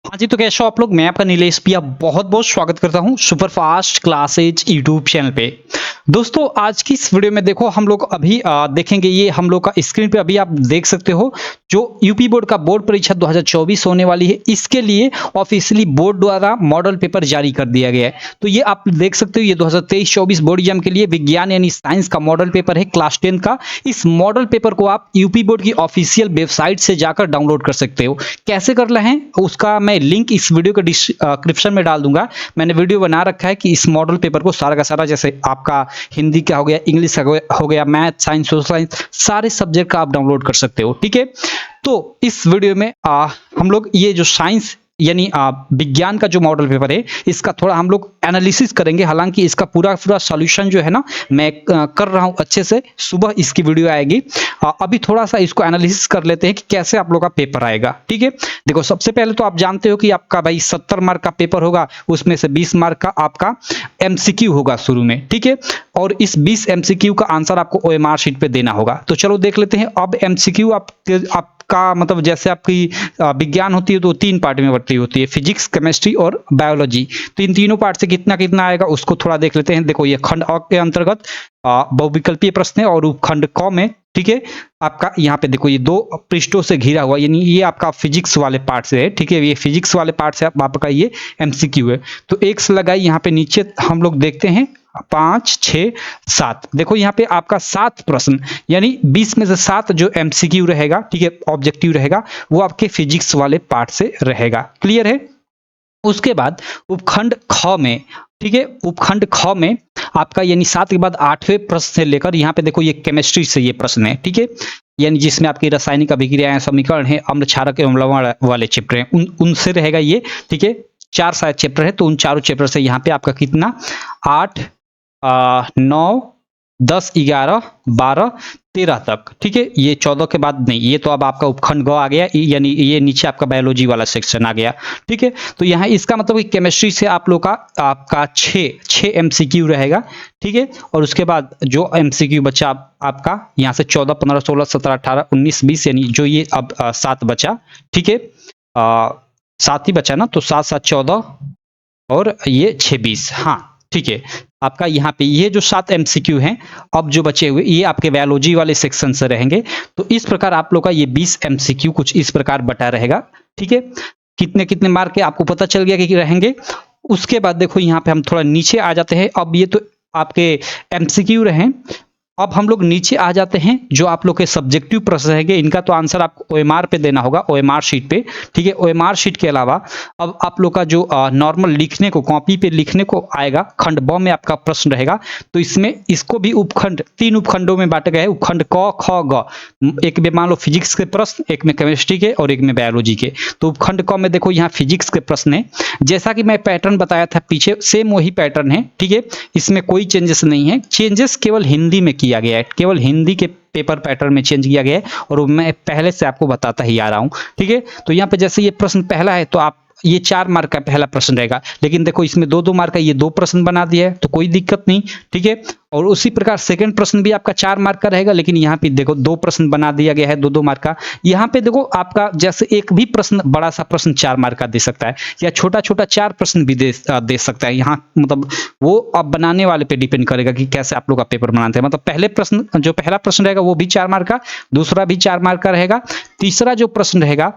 हाँ जी, तो कैसे हो आप लोग? मैं आपका नीलेश पिया बहुत-बहुत स्वागत करता हूँ सुपरफास्ट क्लासेज यूट्यूब चैनल पे। दोस्तों, आज की इस वीडियो में देखो हम लोग अभी देखेंगे, ये हम लोग का स्क्रीन पे अभी आप देख सकते हो जो यूपी बोर्ड का बोर्ड परीक्षा 2024 होने वाली है, इसके लिए ऑफिशियली बोर्ड द्वारा मॉडल पेपर जारी कर दिया गया है। तो ये आप देख सकते हो, ये 2023-24 बोर्ड एग्जाम के लिए विज्ञान यानी साइंस का मॉडल पेपर है क्लास 10 का। इस मॉडल पेपर को आप यूपी बोर्ड की ऑफिशियल वेबसाइट से जाकर डाउनलोड कर सकते हो। कैसे कर रहे हैं उसका मैं लिंक इस वीडियो के डिस्क्रिप्शन में डाल दूंगा। मैंने वीडियो बना रखा है कि इस मॉडल पेपर को सारा का सारा, जैसे आपका हिंदी का हो गया, इंग्लिश का हो गया, मैथ, साइंस, सोशल साइंस, सारे सब्जेक्ट का आप डाउनलोड कर सकते हो। ठीक है, तो इस वीडियो में हम लोग ये जो साइंस यानी विज्ञान का जो मॉडल पेपर है, इसका थोड़ा हम लोग एनालिसिस करेंगे। हालांकि इसका पूरा पूरा सॉल्यूशन जो है ना, मैं कर रहा हूं अच्छे से, सुबह इसकी वीडियो आएगी। अभी थोड़ा सा इसको एनालिसिस कर लेते हैं कि कैसे आप लोग का पेपर आएगा। ठीक है, देखो सबसे पहले तो आप जानते हो कि आपका भाई 70 मार्क का पेपर होगा, उसमें से 20 मार्क का आपका एमसीक्यू होगा शुरू में। ठीक है, और इस 20 एमसीक्यू का आंसर आपको ओएमआर शीट पे देना होगा। तो चलो देख लेते हैं। अब एमसीक्यू आपका मतलब जैसे आपकी विज्ञान होती है तो 3 पार्ट में बटी होती है, फिजिक्स, केमिस्ट्री और बायोलॉजी। तो इन तीनों पार्ट से कितना कितना आएगा उसको थोड़ा देख लेते हैं। देखो, ये खंड अ के अंतर्गत बहुविकल्पीय प्रश्न है और उपखंड क में, ठीक है, आपका यहाँ पे देखो ये 2 पृष्ठों से घिरा हुआ, यानी ये आपका फिजिक्स वाले पार्ट से है। ठीक है, ये फिजिक्स वाले पार्ट से आपका ये एमसीक्यू है। तो एक से लगाई, यहाँ पे नीचे हम लोग देखते हैं 5, 6, 7। देखो यहाँ पे आपका 7 प्रश्न, यानी 20 में से 7 जो एमसीक्यू रहेगा, ठीक है, ऑब्जेक्टिव रहेगा, वो आपके फिजिक्स वाले पार्ट से रहेगा। क्लियर है? उसके बाद उपखंड ख में, ठीक है, उपखंड ख में आपका यानी 7 के बाद 8वें प्रश्न से लेकर यहाँ पे देखो ये केमिस्ट्री से ये प्रश्न है। ठीक है, यानी जिसमें आपकी रासायनिक अभिक्रियाएं, समीकरण है, अम्ल क्षारक एवं लवण वाले चैप्टर हैं, उनसे रहेगा ये। ठीक है, 4 शायद चैप्टर है, तो उन चारों चैप्टर से यहाँ पे आपका कितना 8, 9, 10, 11, 12, 13 तक। ठीक है, ये 14 के बाद नहीं, ये तो अब आपका उपखंड ग आ गया, यानी ये नीचे आपका बायोलॉजी वाला सेक्शन आ गया। ठीक है, तो यहाँ इसका मतलब कि केमिस्ट्री से आप लोग का आपका 6 एमसीक्यू रहेगा। ठीक है, और उसके बाद जो एमसीक्यू बचा आपका यहाँ से 14, 15, 16, 17, 18, 19, 20, यानी जो ये अब 7 बचा। ठीक है, 7 ही बचा ना, तो 7, 7, 14 और ये 6, 20। हाँ ठीक है, आपका यहाँ पे ये जो 7 एमसीक्यू हैं अब जो बचे हुए, ये आपके बायोलॉजी वाले सेक्शन से रहेंगे। तो इस प्रकार आप लोग का ये 20 एमसीक्यू कुछ इस प्रकार बटा रहेगा। ठीक है, कितने कितने मार्क के आपको पता चल गया कि रहेंगे। उसके बाद देखो यहाँ पे हम थोड़ा नीचे आ जाते हैं। अब ये तो आपके एमसीक्यू रहे, अब हम लोग नीचे आ जाते हैं। जो आप लोग के सब्जेक्टिव प्रश्न रहेंगे, इनका तो आंसर आपको ओएमआर पे देना होगा, ओएमआर शीट पे। ठीक है, ओएमआर शीट के अलावा अब आप लोग का जो नॉर्मल लिखने को, कॉपी पे लिखने को आएगा, खंड ब में आपका प्रश्न रहेगा। तो इसमें इसको भी उपखंड 3 उपखंडों में बांटा गया है, उपखंड क, ख, ग। एक में मान लो फिजिक्स के प्रश्न, एक में केमिस्ट्री के और एक में बायोलॉजी के। तो उपखंड क में देखो यहाँ फिजिक्स के प्रश्न है, जैसा कि मैं पैटर्न बताया था पीछे, सेम वही पैटर्न है। ठीक है, इसमें कोई चेंजेस नहीं है, चेंजेस केवल हिंदी में किया गया है, केवल हिंदी के पेपर पैटर्न में चेंज किया गया है, और मैं पहले से आपको बताता ही आ रहा हूं। ठीक है, तो यहाँ पे जैसे ये प्रश्न पहला है, तो आप ये 4 मार्क का पहला प्रश्न रहेगा, लेकिन देखो इसमें 2-2 मार्क का ये 2 प्रश्न बना दिया है, तो कोई दिक्कत नहीं। ठीक है, और उसी प्रकार सेकंड प्रश्न भी आपका 4 मार्क का रहेगा, लेकिन यहाँ पे देखो 2 प्रश्न बना दिया गया है, 2-2 मार्क का। यहाँ पे देखो आपका जैसे एक भी प्रश्न, बड़ा सा प्रश्न 4 मार्क का दे सकता है, या छोटा छोटा 4 प्रश्न भी दे सकता है। यहाँ मतलब वो अब बनाने वाले पे डिपेंड करेगा कि कैसे आप लोग का पेपर बनाते हैं। मतलब पहले प्रश्न, जो पहला प्रश्न रहेगा वो भी 4 मार्क का, दूसरा भी 4 मार्क का रहेगा, तीसरा जो प्रश्न रहेगा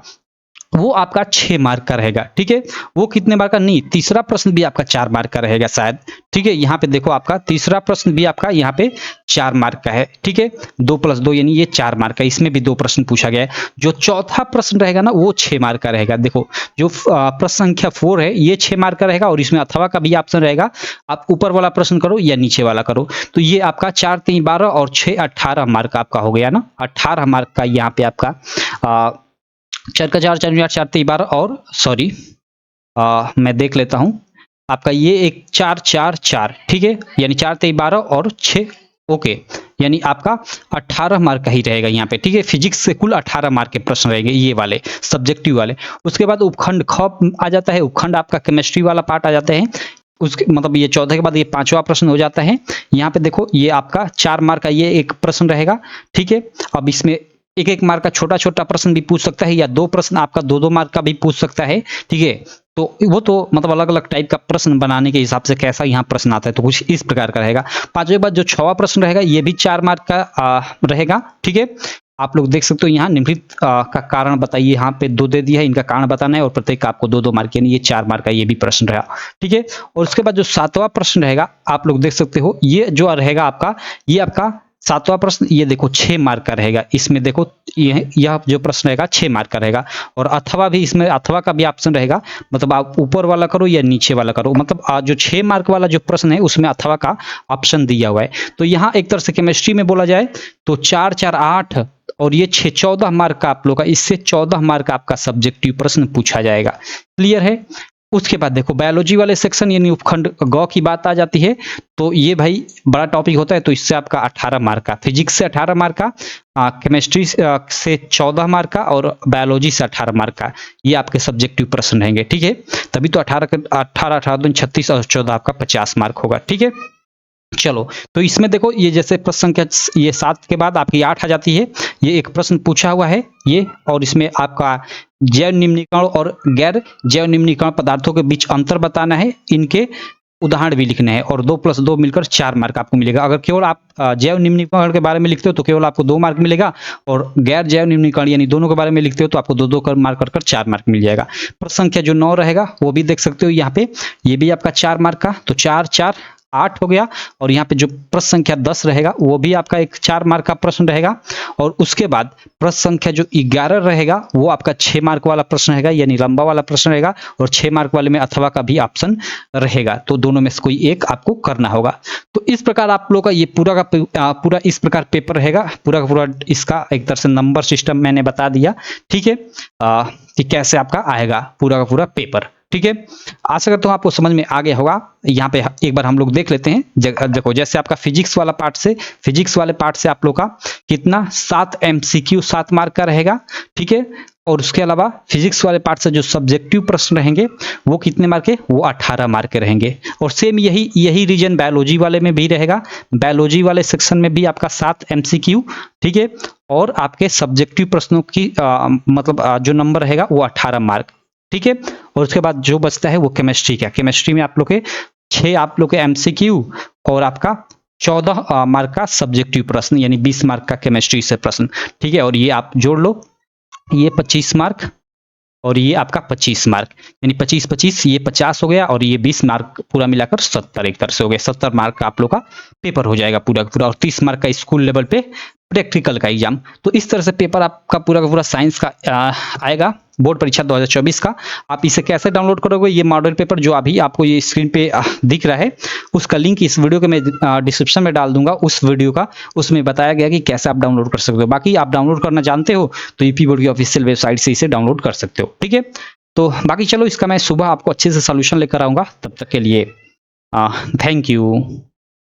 वो आपका 6 मार्क का रहेगा। ठीक है, वो कितने मार्क का नहीं, तीसरा प्रश्न भी आपका 4 मार्क का रहेगा शायद। ठीक है, यहाँ पे देखो आपका तीसरा प्रश्न भी आपका यहाँ पे 4 मार्क का है। ठीक है, 2 + 2 यानी ये 4 मार्क का, इसमें भी 2 प्रश्न पूछा गया है। जो चौथा प्रश्न रहेगा ना, वो 6 मार्क का रहेगा। देखो जो प्रश्न संख्या 4 है, ये 6 मार्क का रहेगा, और इसमें अथवा का भी ऑप्शन रहेगा, आप ऊपर वाला प्रश्न करो या नीचे वाला करो। तो ये आपका 4, 3, 12 और 6, 18 मार्क आपका हो गया ना। 18 मार्क का यहाँ पे आपका 4 का 4, 4 4 3 12, और सॉरी मैं देख लेता हूं, आपका ये एक 4 4 4। ठीक है, यानी 4, 3, 12 और 6, ओके, यानी आपका 18 मार्क का ही रहेगा यहाँ पे। ठीक है, फिजिक्स से कुल 18 मार्क के प्रश्न रहेंगे, ये वाले सब्जेक्टिव वाले। उसके बाद उपखंड ख आ जाता है, उपखंड आपका केमिस्ट्री वाला पार्ट आ जाता है। उसके मतलब ये 14 के बाद ये 5वां प्रश्न हो जाता है। यहाँ पे देखो ये आपका 4 मार्क का ये एक प्रश्न रहेगा। ठीक है, अब इसमें एक एक मार्क का छोटा छोटा प्रश्न भी पूछ सकता है, या 2 प्रश्न आपका 2-2 मार्क का भी पूछ सकता है, ठीक है। तो वो तो मतलब अलग अलग टाइप का प्रश्न बनाने के हिसाब से कैसा यहाँ प्रश्न आता है, तो कुछ इस प्रकार का रहेगा। पांचवें बाद जो 6वां प्रश्न रहेगा, ये भी 4 मार्क का रहेगा, ठीक है। आप लोग देख सकते हो यहाँ निम्नलिखित का कारण बताइए, यहाँ पे 2 दे दिया है, इनका कारण बताना है और प्रत्येक का आपको 2-2 मार्क, यानी ये 4 मार्क का ये भी प्रश्न रहा, ठीक है। और उसके बाद जो 7वां प्रश्न रहेगा, आप लोग देख सकते हो, ये जो रहेगा आपका, ये आपका 7वां प्रश्न, ये देखो 6 मार्क का रहेगा। इसमें देखो यह जो प्रश्न रहेगा 6 मार्क का रहेगा। और अथवा भी, इसमें अथवा का भी ऑप्शन रहेगा, मतलब आप ऊपर वाला करो या नीचे वाला करो, मतलब जो 6 मार्क वाला जो प्रश्न है उसमें अथवा का ऑप्शन दिया हुआ है। तो यहाँ एक तरह से केमिस्ट्री में बोला जाए तो 4 4 8 और ये 6 14 मार्क का आप लोग का, इससे 14 मार्क का आपका सब्जेक्टिव प्रश्न पूछा जाएगा। क्लियर है। उसके बाद देखो बायोलॉजी वाले सेक्शन यानी उपखंड गौ की बात आ जाती है, तो ये भाई बड़ा टॉपिक होता है, तो इससे आपका 18 मार्क का, फिजिक्स से 18 मार्क का, केमिस्ट्री से 14 मार्क का और बायोलॉजी से 18 मार्क का, ये आपके सब्जेक्टिव प्रश्न रहेंगे, ठीक है। तभी तो 18 36 और 14 आपका 50 मार्क होगा, ठीक है। चलो, तो इसमें देखो ये जैसे प्रश्न संख्या ये 7 के बाद आपकी 8 आ जाती है, ये एक प्रश्न पूछा हुआ है ये, और इसमें आपका जैव निम्नीकरण और गैर जैव निम्नीकरण पदार्थों के बीच अंतर बताना है, इनके उदाहरण भी लिखने हैं, और 2 + 2 मिलकर 4 मार्क आपको मिलेगा। अगर केवल आप जैव निम्नीकरण के बारे में लिखते हो तो केवल आपको 2 मार्क मिलेगा, और गैर जैव निम्नीकरण यानी दोनों के बारे में लिखते हो तो आपको 2-2 मार्क कर 4 मार्क मिल जाएगा। प्रश्न संख्या जो 9 रहेगा वो भी देख सकते हो यहाँ पे, ये भी आपका 4 मार्क का, तो 4 4 8 हो गया। और यहाँ पे जो प्रश्न संख्या 10 रहेगा वो भी आपका एक 4 मार्क का प्रश्न रहेगा। और उसके बाद प्रश्न संख्या जो 11 रहेगा वो आपका 6 मार्क वाला प्रश्न रहेगा, यानी लंबा वाला प्रश्न रहेगा, और 6 मार्क वाले में अथवा का भी ऑप्शन रहेगा, तो दोनों में से कोई एक आपको करना होगा। तो इस प्रकार आप लोग का ये पूरा का पूरा इस प्रकार पेपर रहेगा, पूरा का पूरा इसका एक तरह से नंबर सिस्टम मैंने बता दिया, ठीक है, कि कैसे आपका आएगा पूरा का पूरा पेपर, ठीक है। आशा करता हूँ आपको समझ में आ गया होगा। यहाँ पे एक बार हम लोग देख लेते हैं, देखो जैसे आपका फिजिक्स वाले पार्ट से आप लोग का कितना 7 MCQ 7 मार्क का रहेगा, ठीक है। और उसके अलावा फिजिक्स वाले पार्ट से जो सब्जेक्टिव प्रश्न रहेंगे वो कितने मार्क के, वो 18 मार्क के रहेंगे। और सेम यही रीजन बायोलॉजी वाले में भी रहेगा, बायोलॉजी वाले सेक्शन में भी आपका 7 MCQ, ठीक है। और आपके सब्जेक्टिव प्रश्नों की मतलब जो नंबर रहेगा वो 18 मार्क, ठीक है। और उसके बाद जो बचता है वो केमिस्ट्री का, केमिस्ट्री में आप लोग के 6 आप लोग के MCQ और आपका 14 मार्क का सब्जेक्टिव प्रश्न, यानी 20 मार्क का केमिस्ट्री से प्रश्न, ठीक है। और ये आप जोड़ लो, ये 25 मार्क और ये आपका 25 मार्क, यानी 25 25 ये 50 हो गया, और ये 20 मार्क पूरा मिलाकर 70 एक तरह से हो गया। 70 मार्क का आप लोग का पेपर हो जाएगा पूरा का पूरा, और 30 मार्क का स्कूल लेवल पे प्रैक्टिकल का एग्जाम। तो इस तरह से पेपर आपका पूरा का पूरा साइंस का आएगा, बोर्ड परीक्षा 2024 का। आप इसे कैसे डाउनलोड करोगे, ये मॉडल पेपर जो अभी आपको ये स्क्रीन पे दिख रहा है, उसका लिंक इस वीडियो के मैं डिस्क्रिप्शन में डाल दूंगा, उस वीडियो का, उसमें बताया गया कि कैसे आप डाउनलोड कर सकते हो। बाकी आप डाउनलोड करना जानते हो तो यूपी बोर्ड की ऑफिशियल वेबसाइट से इसे डाउनलोड कर सकते हो, ठीक है। तो बाकी चलो, इसका मैं सुबह आपको अच्छे से सोल्यूशन लेकर आऊंगा, तब तक के लिए थैंक यू।